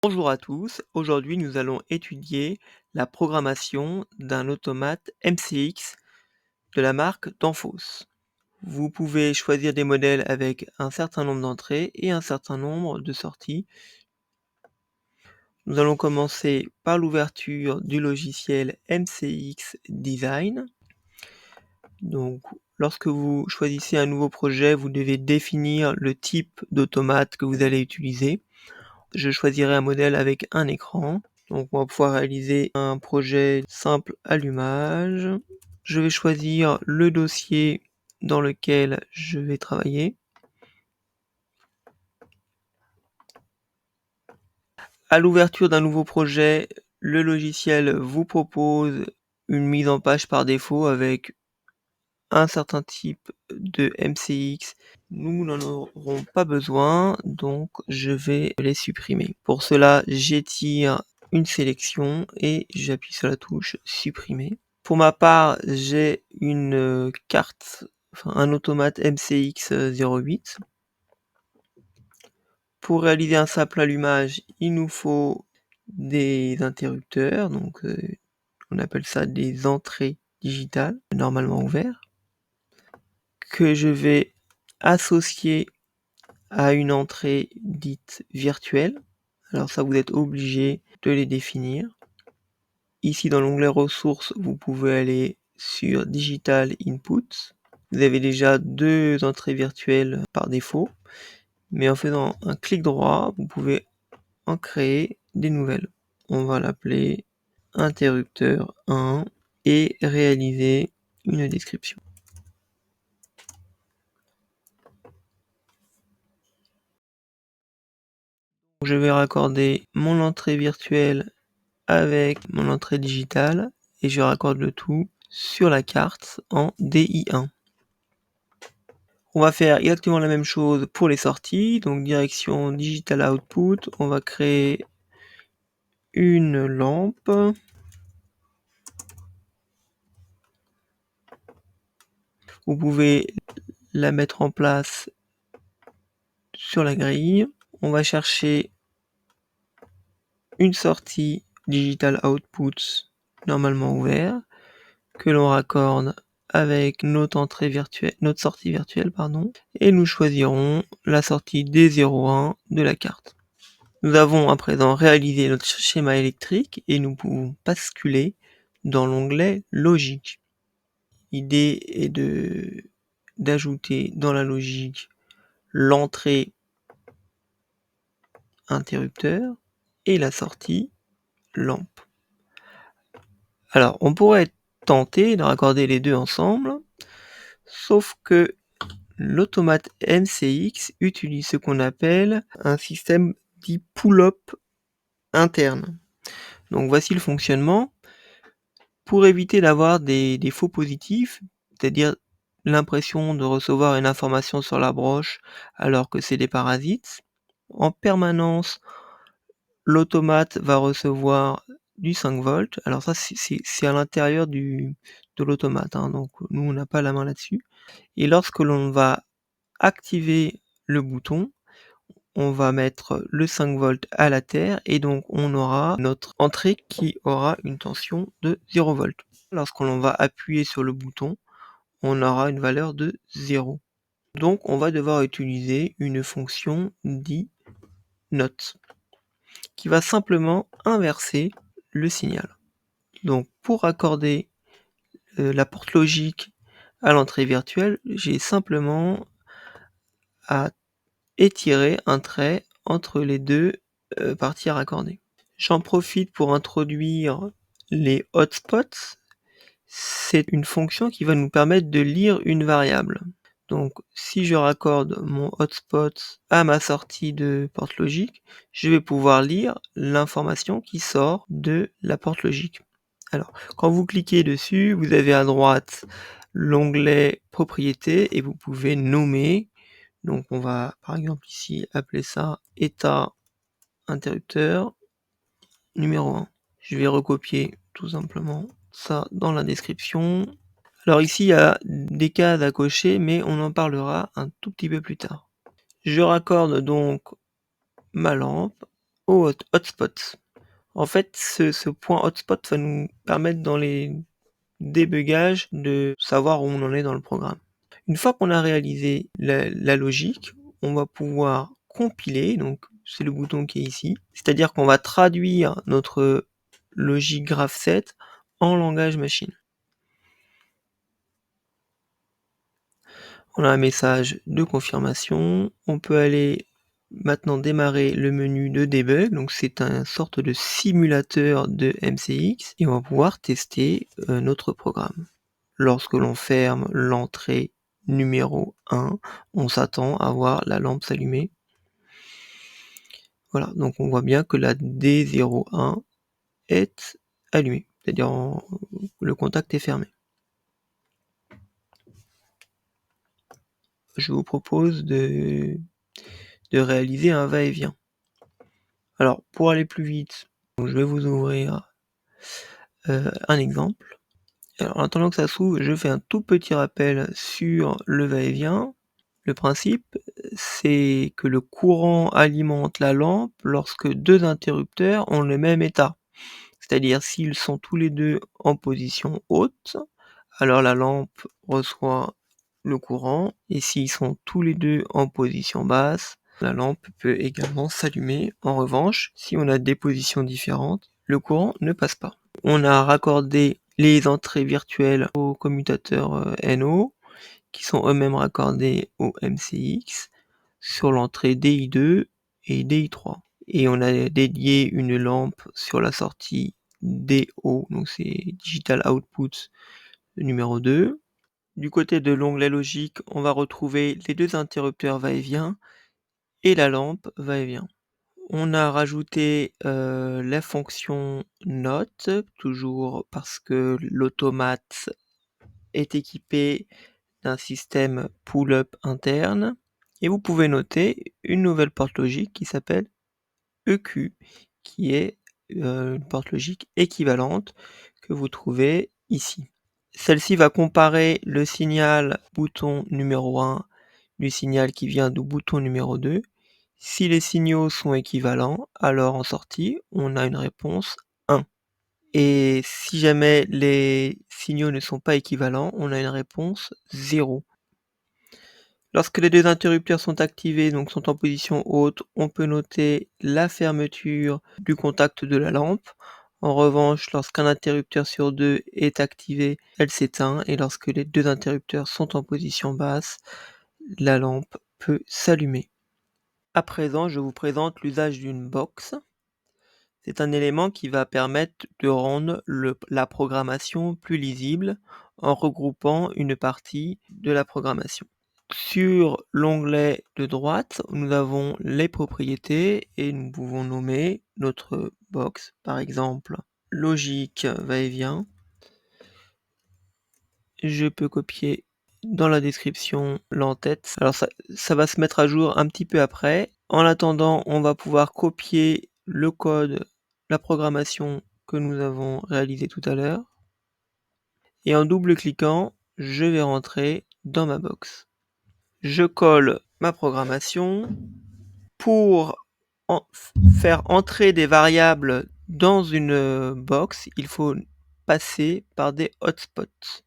Bonjour à tous, aujourd'hui nous allons étudier la programmation d'un automate MCX de la marque Danfoss. Vous pouvez choisir des modèles avec un certain nombre d'entrées et un certain nombre de sorties. Nous allons commencer par l'ouverture du logiciel MCX Design. Donc, lorsque vous choisissez un nouveau projet, vous devez définir le type d'automate que vous allez utiliser. Je choisirai un modèle avec un écran. Donc on va pouvoir réaliser un projet simple allumage. Je vais choisir le dossier dans lequel je vais travailler. À l'ouverture d'un nouveau projet, le logiciel vous propose une mise en page par défaut avec un certain type de MCX. Nous n'en aurons pas besoin, donc je vais les supprimer. Pour cela, j'étire une sélection et j'appuie sur la touche supprimer. Pour ma part, j'ai une carte, un automate MCX 08. Pour réaliser un simple allumage, il nous faut des interrupteurs, donc on appelle ça des entrées digitales, normalement ouvertes, que je vais associer à une entrée dite virtuelle. Alors ça, vous êtes obligé de les définir. Ici, dans l'onglet ressources, vous pouvez aller sur Digital Input. Vous avez déjà deux entrées virtuelles par défaut, mais en faisant un clic droit, vous pouvez en créer des nouvelles. On va l'appeler interrupteur 1 et réaliser une description. Je vais raccorder mon entrée virtuelle avec mon entrée digitale et je raccorde le tout sur la carte en DI1. On va faire exactement la même chose pour les sorties, donc direction Digital Output, on va créer une lampe. Vous pouvez la mettre en place sur la grille. On va chercher une sortie Digital Output normalement ouvert que l'on raccorde avec notre sortie virtuelle, et nous choisirons la sortie D01 de la carte. Nous avons à présent réalisé notre schéma électrique et nous pouvons basculer dans l'onglet logique. L'idée est d'ajouter dans la logique l'entrée interrupteur et la sortie lampe. Alors on pourrait être tenté de raccorder les deux ensemble, sauf que l'automate MCX utilise ce qu'on appelle un système dit pull-up interne. Donc voici le fonctionnement. Pour éviter d'avoir des faux positifs, c'est-à-dire l'impression de recevoir une information sur la broche alors que c'est des parasites, en permanence l'automate va recevoir du 5 volts. Alors ça c'est à l'intérieur de l'automate, donc nous on n'a pas la main là-dessus. Et lorsque l'on va activer le bouton, on va mettre le 5 volts à la terre et donc on aura notre entrée qui aura une tension de 0 volts. Lorsqu'on va appuyer sur le bouton, on aura une valeur de 0. Donc on va devoir utiliser une fonction dit note qui va simplement inverser le signal. Donc pour accorder la porte logique à l'entrée virtuelle, j'ai simplement à étirer un trait entre les deux parties à raccorder. J'en profite pour introduire les hotspots. C'est une fonction qui va nous permettre de lire une variable. Donc si je raccorde mon hotspot à ma sortie de porte logique, je vais pouvoir lire l'information qui sort de la porte logique. Alors, quand vous cliquez dessus, vous avez à droite l'onglet propriétés et vous pouvez nommer. Donc on va par exemple ici appeler ça état interrupteur numéro 1. Je vais recopier tout simplement ça dans la description. Alors ici il y a des cases à cocher mais on en parlera un tout petit peu plus tard. Je raccorde donc ma lampe au hotspot. En fait, ce point hotspot va nous permettre dans les débugages de savoir où on en est dans le programme. Une fois qu'on a réalisé la logique, on va pouvoir compiler, donc c'est le bouton qui est ici, c'est-à-dire qu'on va traduire notre logique graph7 en langage machine. On a un message de confirmation, on peut aller maintenant démarrer le menu de debug, donc c'est un sorte de simulateur de MCX, et on va pouvoir tester notre programme. Lorsque l'on ferme l'entrée numéro 1, on s'attend à voir la lampe s'allumer. Voilà, donc on voit bien que la D01 est allumée, c'est-à-dire le contact est fermé. Je vous propose de réaliser un va-et-vient. Alors, pour aller plus vite, je vais vous ouvrir un exemple. Alors, en attendant que ça s'ouvre, je fais un tout petit rappel sur le va-et-vient. Le principe, c'est que le courant alimente la lampe lorsque deux interrupteurs ont le même état. C'est-à-dire s'ils sont tous les deux en position haute, alors la lampe reçoit le courant, et s'ils sont tous les deux en position basse, la lampe peut également s'allumer. En revanche, si on a des positions différentes, le courant ne passe pas. On a raccordé les entrées virtuelles au commutateur NO, qui sont eux-mêmes raccordés au MCX, sur l'entrée DI2 et DI3. Et on a dédié une lampe sur la sortie DO, donc c'est Digital Output numéro 2. Du côté de l'onglet logique, on va retrouver les deux interrupteurs va-et-vient et la lampe va-et-vient. On a rajouté la fonction note, toujours parce que l'automate est équipé d'un système pull-up interne. Et vous pouvez noter une nouvelle porte logique qui s'appelle EQ, qui est une porte logique équivalente que vous trouvez ici. Celle-ci va comparer le signal bouton numéro 1 du signal qui vient du bouton numéro 2. Si les signaux sont équivalents, alors en sortie, on a une réponse 1. Et si jamais les signaux ne sont pas équivalents, on a une réponse 0. Lorsque les deux interrupteurs sont activés, donc sont en position haute, on peut noter la fermeture du contact de la lampe. En revanche, lorsqu'un interrupteur sur deux est activé, elle s'éteint, et lorsque les deux interrupteurs sont en position basse, la lampe peut s'allumer. À présent, je vous présente l'usage d'une box. C'est un élément qui va permettre de rendre la programmation plus lisible en regroupant une partie de la programmation. Sur l'onglet de droite, nous avons les propriétés et nous pouvons nommer notre box, par exemple logique va-et-vient. Je peux copier dans la description l'entête. Alors ça va se mettre à jour un petit peu après. En attendant, on va pouvoir copier le code, la programmation que nous avons réalisé tout à l'heure. Et en double-cliquant, je vais rentrer dans ma box. Je colle ma programmation. Pour faire entrer des variables dans une box, il faut passer par des hotspots.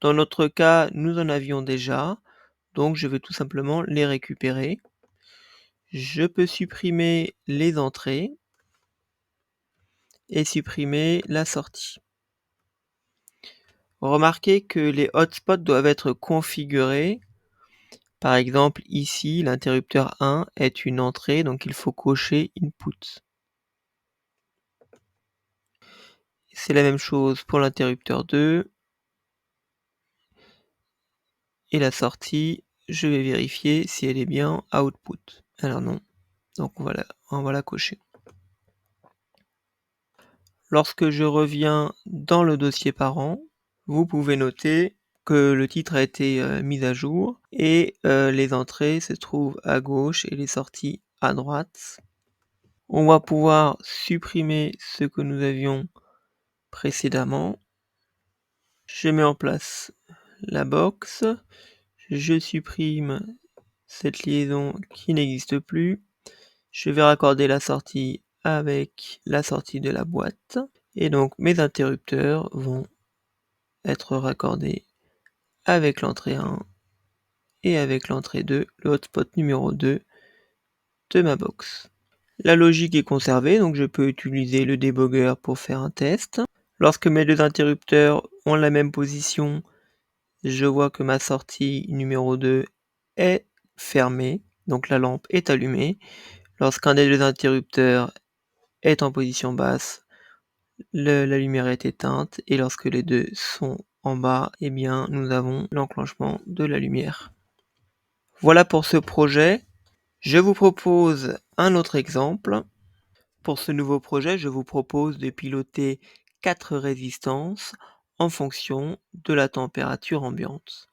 Dans notre cas, nous en avions déjà, donc je vais tout simplement les récupérer. Je peux supprimer les entrées et supprimer la sortie. Remarquez que les hotspots doivent être configurés. Par exemple, ici, l'interrupteur 1 est une entrée, donc il faut cocher Input. C'est la même chose pour l'interrupteur 2. Et la sortie, je vais vérifier si elle est bien Output. Alors non, donc on va la cocher. Lorsque je reviens dans le dossier parent, vous pouvez noter que le titre a été mis à jour et les entrées se trouvent à gauche et les sorties à droite. On va pouvoir supprimer ce que nous avions précédemment. Je mets en place la box. Je supprime cette liaison qui n'existe plus. Je vais raccorder la sortie avec la sortie de la boîte et donc mes interrupteurs vont être raccordés avec l'entrée 1 et avec l'entrée 2, le hotspot numéro 2 de ma box. La logique est conservée, donc je peux utiliser le debugger pour faire un test. Lorsque mes deux interrupteurs ont la même position, je vois que ma sortie numéro 2 est fermée, donc la lampe est allumée. Lorsqu'un des deux interrupteurs est en position basse, la lumière est éteinte et lorsque les deux sont en bas, eh bien nous avons l'enclenchement de la lumière. Voilà pour ce projet. Je vous propose un autre exemple. Pour ce nouveau projet, je vous propose de piloter 4 résistances en fonction de la température ambiante.